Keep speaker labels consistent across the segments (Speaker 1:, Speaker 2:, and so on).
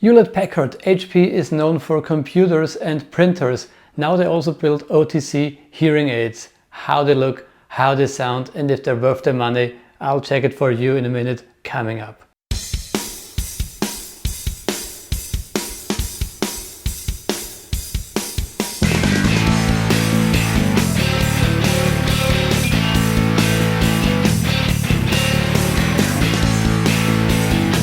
Speaker 1: Hewlett-Packard, HP, is known for computers and printers. Now they also build OTC hearing aids. How they look, how they sound, and if they're worth their money, I'll check it for you in a minute, coming up.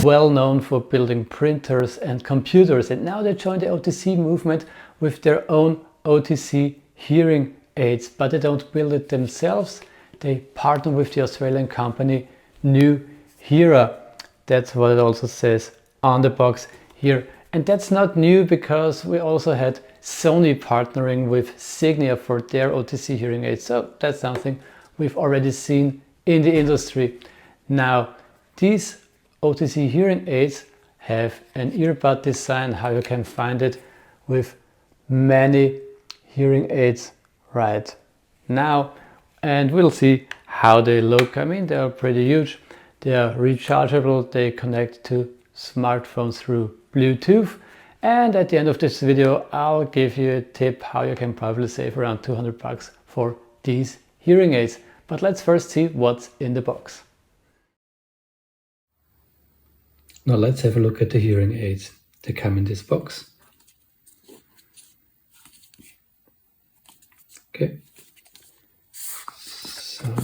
Speaker 1: Well known for building printers and computers, and now they join the OTC movement with their own OTC hearing aids, but they don't build it themselves. They partner with the Australian company Nuheara. That's what it also says on the box here. And that's not new, because we also had Sony partnering with Signia for their OTC hearing aids. So that's something we've already seen in the industry. Now, these OTC hearing aids have an earbud design, how you can find it with many hearing aids right now. And we'll see how they look. I mean, they are pretty huge. They are rechargeable. They connect to smartphones through Bluetooth. And at the end of this video, I'll give you a tip how you can probably save around $200 for these hearing aids. But let's first see what's in the box. Now let's have a look at the hearing aids that come in this box. Okay, so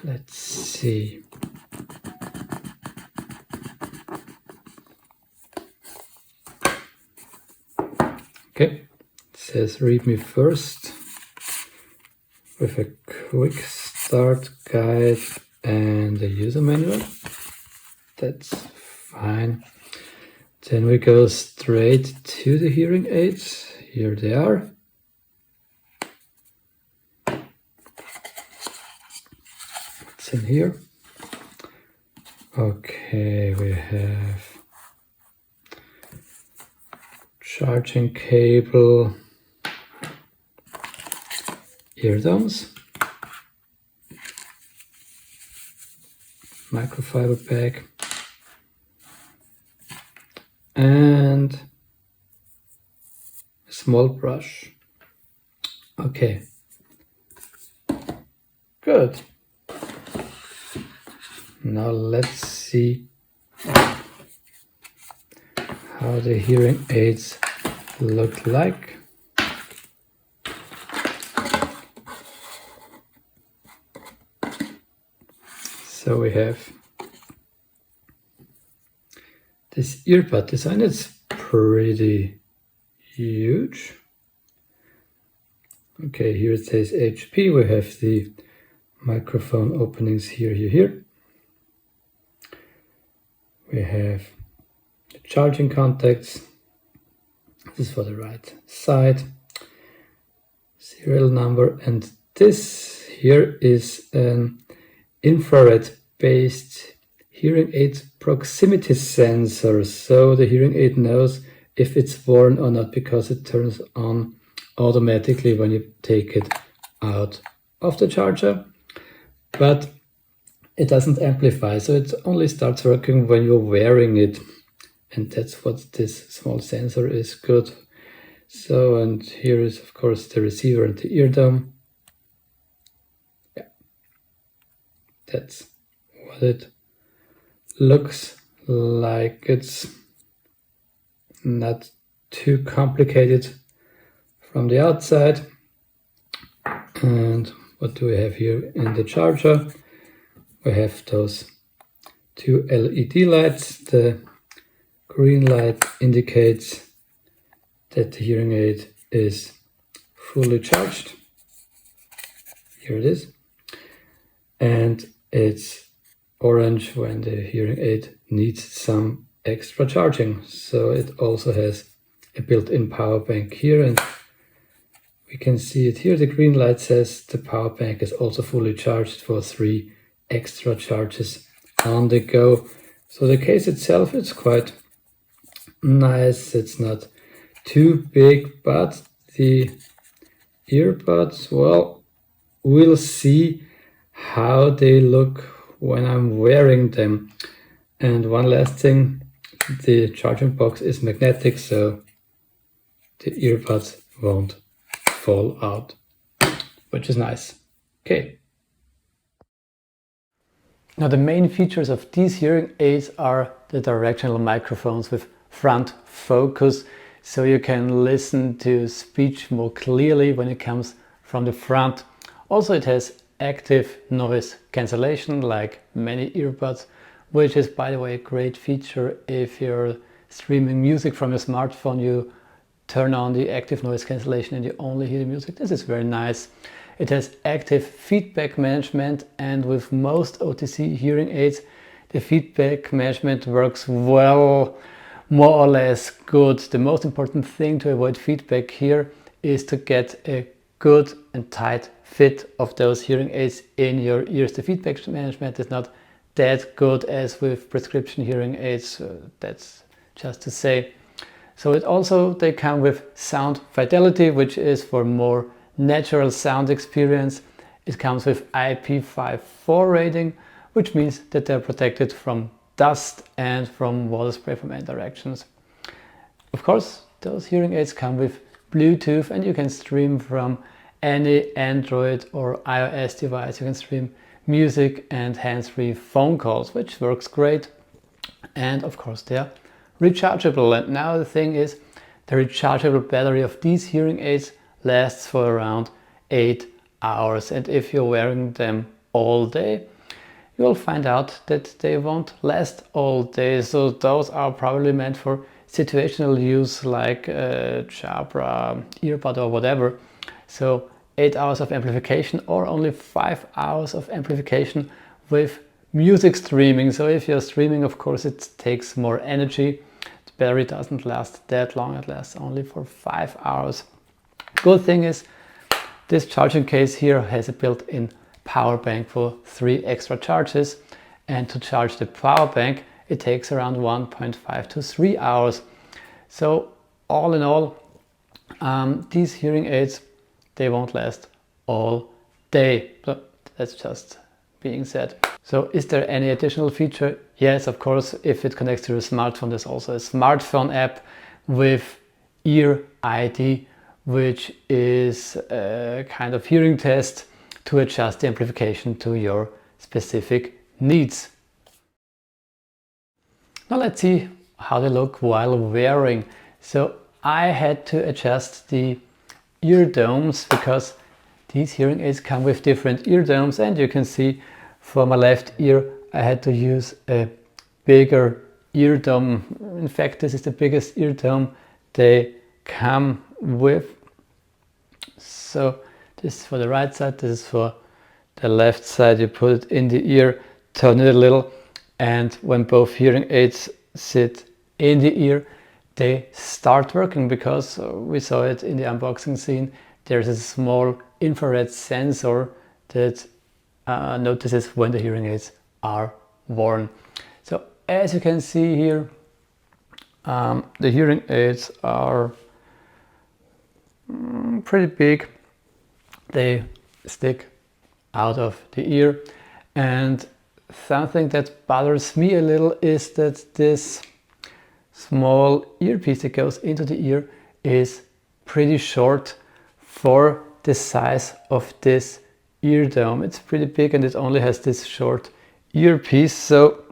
Speaker 1: let's see. Okay, it says read me first with a quick start guide and a user manual. That's fine. Then we go straight to the hearing aids. Here they are. What's in here? Okay, we have charging cable, eardrums, microfiber bag, and a small brush. Okay, good. Now let's see how the hearing aids look like. So we have this earbud design. It's pretty huge. Okay, here it says HP. We have the microphone openings here. We have the charging contacts. This is for the right side. Serial number, and this here is an infrared based hearing aid proximity sensor, so the hearing aid knows if it's worn or not, because it turns on automatically when you take it out of the charger, but it doesn't amplify, so it only starts working when you're wearing it, and that's what this small sensor is good. So, and here is of course the receiver and the eardrum. Yeah, that's what it looks like. It's not too complicated from the outside. And what do we have here in the charger? We have those two LED lights. The green light indicates that the hearing aid is fully charged. Here it is. And it's orange when the hearing aid needs some extra charging. So it also has a built-in power bank here, and we can see it here. The green light says the power bank is also fully charged for 3 extra charges on the go. So the case itself, it's quite nice. It's not too big, but the earbuds, well, we'll see how they look when I'm wearing them. And one last thing, the charging box is magnetic, so the earbuds won't fall out, which is nice. Okay. Now the main features of these hearing aids are the directional microphones with front focus, so you can listen to speech more clearly when it comes from the front. Also it has active noise cancellation like many earbuds, which is by the way a great feature if you're streaming music from your smartphone. You turn on the active noise cancellation and you only hear the music. This is very nice. It has active feedback management, and with most OTC hearing aids the feedback management works well, more or less good. The most important thing to avoid feedback here is to get a good and tight fit of those hearing aids in your ears. The feedback management is not that good as with prescription hearing aids, that's just to say. So they come with sound fidelity, which is for more natural sound experience. It comes with IP54 rating, which means that they're protected from dust and from water spray from any directions. Of course, those hearing aids come with Bluetooth, and you can stream from any Android or iOS device. You can stream music and hands-free phone calls, which works great. And of course they're rechargeable. And now the thing is, the rechargeable battery of these hearing aids lasts for around 8 hours, and if you're wearing them all day, you will find out that they won't last all day. So those are probably meant for situational use like Jabra, earbud or whatever. So 8 hours of amplification or only 5 hours of amplification with music streaming. So if you're streaming, of course it takes more energy. The battery doesn't last that long, it lasts only for 5 hours. Good thing is this charging case here has a built-in power bank for 3 extra charges, and to charge the power bank it takes around 1.5 to 3 hours. So all in all, these hearing aids, they won't last all day, but that's just being said. So is there any additional feature? Yes, of course, if it connects to your smartphone, there's also a smartphone app with Ear ID, which is a kind of hearing test to adjust the amplification to your specific needs. Now let's see how they look while wearing. So I had to adjust the ear domes because these hearing aids come with different ear domes, and you can see for my left ear I had to use a bigger ear dome. In fact, this is the biggest ear dome they come with. So this is for the right side, this is for the left side. You put it in the ear, turn it a little, and when both hearing aids sit in the ear, they start working, because we saw it in the unboxing scene. There's a small infrared sensor that notices when the hearing aids are worn. So as you can see here, the hearing aids are pretty big. They stick out of the ear, and something that bothers me a little is that this small earpiece that goes into the ear is pretty short for the size of this ear dome. It's pretty big and it only has this short earpiece. So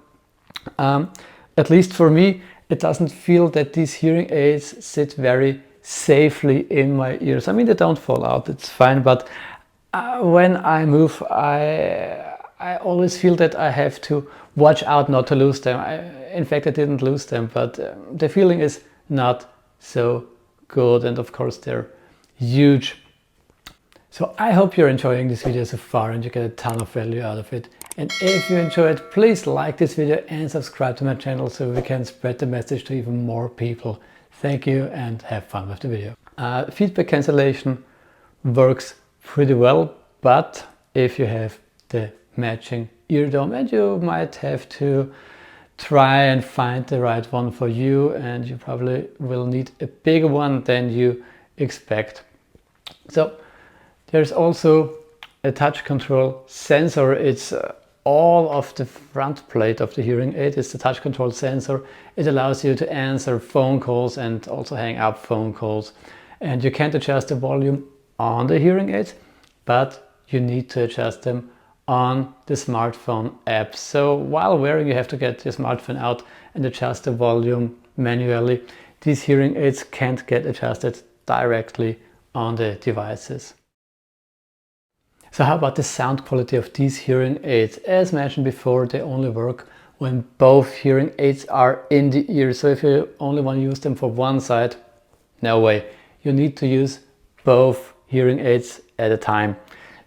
Speaker 1: at least for me, it doesn't feel that these hearing aids sit very safely in my ears. I mean, they don't fall out, it's fine, but when I move, I always feel that I have to watch out not to lose them. In fact, I didn't lose them, but the feeling is not so good, and of course they're huge. So I hope you're enjoying this video so far and you get a ton of value out of it. And if you enjoyed, please like this video and subscribe to my channel so we can spread the message to even more people. Thank you and have fun with the video. Feedback cancellation works pretty well, but if you have the matching ear dome, and you might have to try and find the right one for you, and you probably will need a bigger one than you expect. So there's also a touch control sensor. It's all of the front plate of the hearing aid is the touch control sensor. It allows you to answer phone calls and also hang up phone calls. And you can't adjust the volume on the hearing aid, but you need to adjust them on the smartphone app. So while wearing, you have to get your smartphone out and adjust the volume manually. These hearing aids can't get adjusted directly on the devices. So how about the sound quality of these hearing aids? As mentioned before, they only work when both hearing aids are in the ear. So if you only want to use them for one side, no way. You need to use both hearing aids at a time.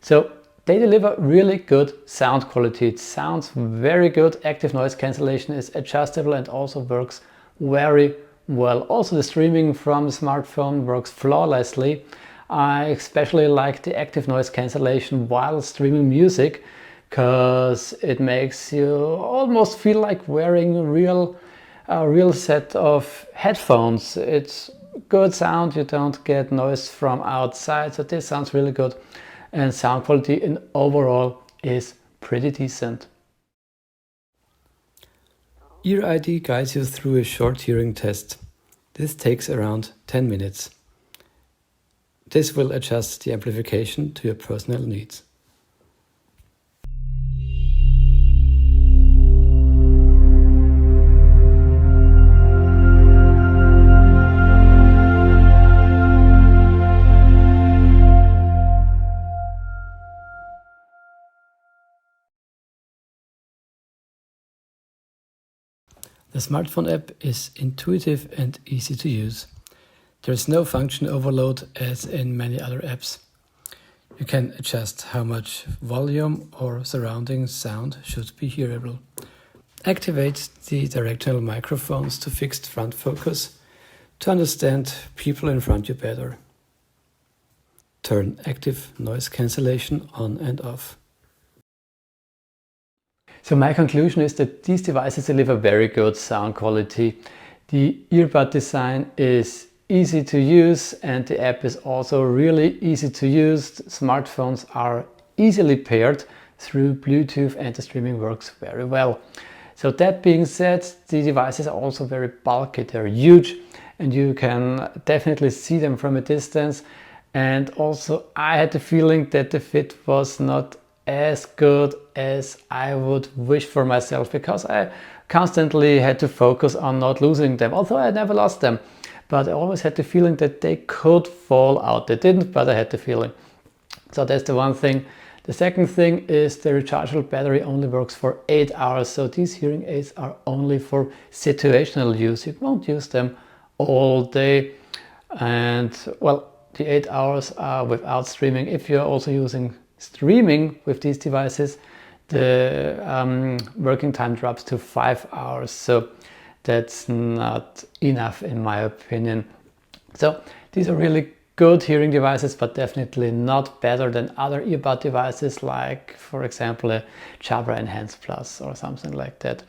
Speaker 1: So they deliver really good sound quality. It sounds very good. Active noise cancellation is adjustable and also works very well. Also the streaming from the smartphone works flawlessly. I especially like the active noise cancellation while streaming music, because it makes you almost feel like wearing a real set of headphones. It's good sound, you don't get noise from outside, so this sounds really good, and sound quality in overall is pretty decent. Ear ID guides you through a short hearing test. This takes around 10 minutes. This will adjust the amplification to your personal needs. The smartphone app is intuitive and easy to use. There is no function overload as in many other apps. You can adjust how much volume or surrounding sound should be hearable. Activate the directional microphones to fixed front focus to understand people in front of you better. Turn active noise cancellation on and off. So my conclusion is that these devices deliver very good sound quality. The earbud design is easy to use and the app is also really easy to use. Smartphones are easily paired through Bluetooth and the streaming works very well. So that being said, the devices are also very bulky. They're huge and you can definitely see them from a distance. And also I had the feeling that the fit was not as good as I would wish for myself, because I constantly had to focus on not losing them, although I never lost them. But I always had the feeling that they could fall out. They didn't, but I had the feeling. So that's the one thing. The second thing is the rechargeable battery only works for 8 hours. So these hearing aids are only for situational use. You won't use them all day. And well, the 8 hours are without streaming. If you're also using streaming with these devices, the working time drops to 5 hours. So that's not enough in my opinion. So these are really good hearing devices, but definitely not better than other earbud devices, like for example a Jabra Enhance Plus or something like that.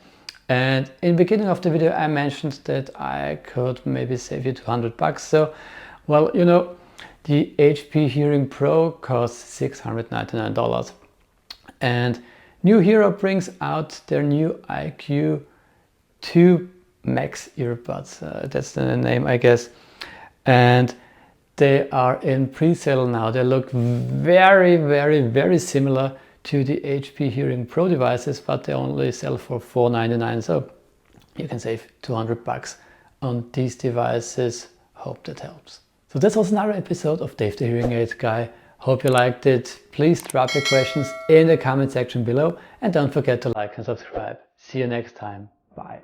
Speaker 1: And in the beginning of the video I mentioned that I could maybe save you $200. So well, you know, the HP Hearing Pro costs $699. And New Hero brings out their new IQ 2 Max earbuds. That's the name, I guess. And they are in pre-sale now. They look very, very, very similar to the HP Hearing Pro devices, but they only sell for $499. So you can save $200 on these devices. Hope that helps. So that's also another episode of Dave the Hearing Aid Guy. Hope you liked it. Please drop your questions in the comment section below and don't forget to like and subscribe. See you next time. Bye.